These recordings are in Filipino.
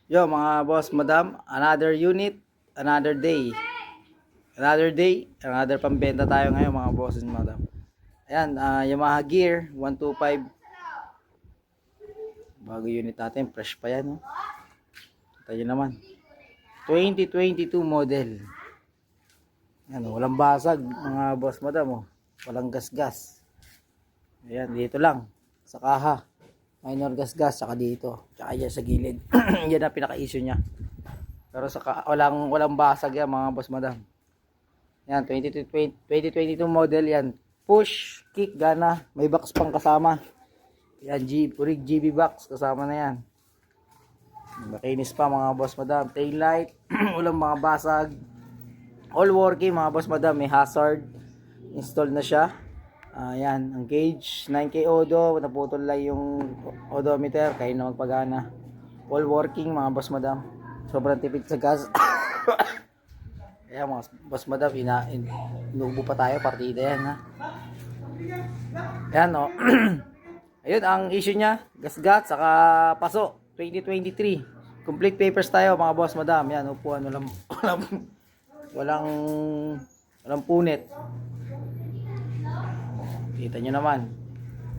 Yo mga boss, madam, another unit, another day. Another day, another pambenta tayo ngayon mga bosses, madam. Ayan, Yamaha Gear 125. Bago unit natin, fresh pa yan. No? Tayo naman. 2022 model. Ayan, walang basag mga boss, madam. Oh. Walang gas-gas. Ayan, dito lang. Sa kaha. Minor gas-gas, saka dito. Tsaka yan sa gilid. Yan ang pinaka-issue niya. Pero walang basag yan mga boss, madam. Yan, 2022 model yan. Push, kick, gana. May box pang kasama. Yan, Rig GB box. Kasama na yan. Makinis pa mga boss, madam. Tail light. Walang mga basag. All working mga boss, madam. May hazard. Install na siya. Yan, ang gauge. 9K odo. Naputol lang yung odometer. Kaya na magpagana. All working mga boss, madam. Sobrang tipid sa gas. Kaya mga boss, madam, inuubo pa tayo, partida yan ha. Yan o. Ayun ang issue nya, gasgat saka paso 2023. Complete papers tayo mga boss, madam. Yan, upuan, walang punit. Kita nyo naman.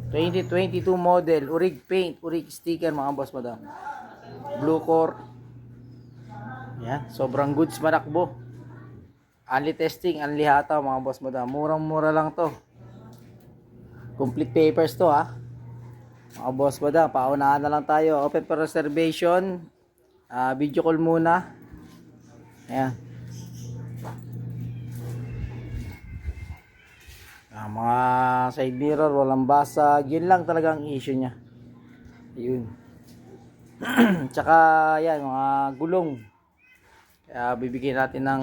2022 model, urig paint, urig sticker mga boss, madam. Blue core. Yan, sobrang goods manakbo. Only testing, only hataw mga boss, madam. Murang-mura lang to. Complete papers to ha. Mga boss, madam, paunahan na lang tayo. Open for reservation. Video call muna. Ayan. Mga side mirror, walang basag. Yun lang talaga ang issue nya. Yun. Tsaka yan, mga gulong. Kaya bibigyan natin ng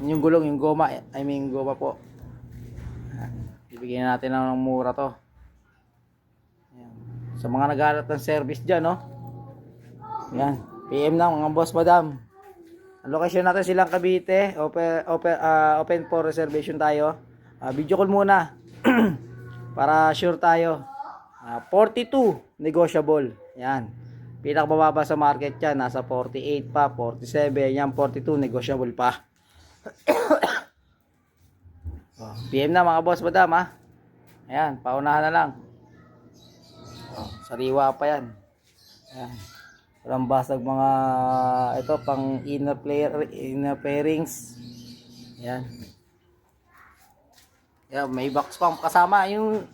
yung gulong, yung goma. Goma po. Bibigyan natin ng mura to. Ayan. Sa mga naghahanap ng service dyan, no? Yan. PM na mga boss, madam. Ang location natin silang Cavite. Open for reservation tayo. Video call muna. Para sure tayo. 42 negotiable. Yan. Pinakababa sa market yan. Nasa 48 pa, 47. Yan, 42 negotiable pa. PM na mga boss, madam ha. Ayan, paunahan na lang. Sariwa pa yan. Ayan. Walang basag mga ito pang inner pairings. Ayan. Ayan, may box pang kasama yung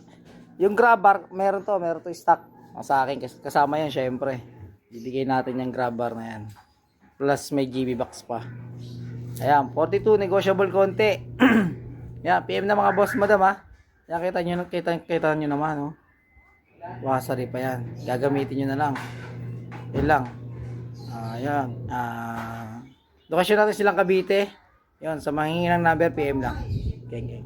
grab bar, meron to stock. Sa akin kasama yan syempre. Bibigay natin yung grab bar na yan. Plus may GB box pa. Ayan, 42 negotiable konti. Yan, PM na mga boss, madam ha. Yan, kita nyo naman, oh. Wasari pa yan. Gagamitin nyo na lang. Yan lang. Yan. Lokasyon natin silang Cavite. Yan, sa manghingi ng number, PM lang. Geng.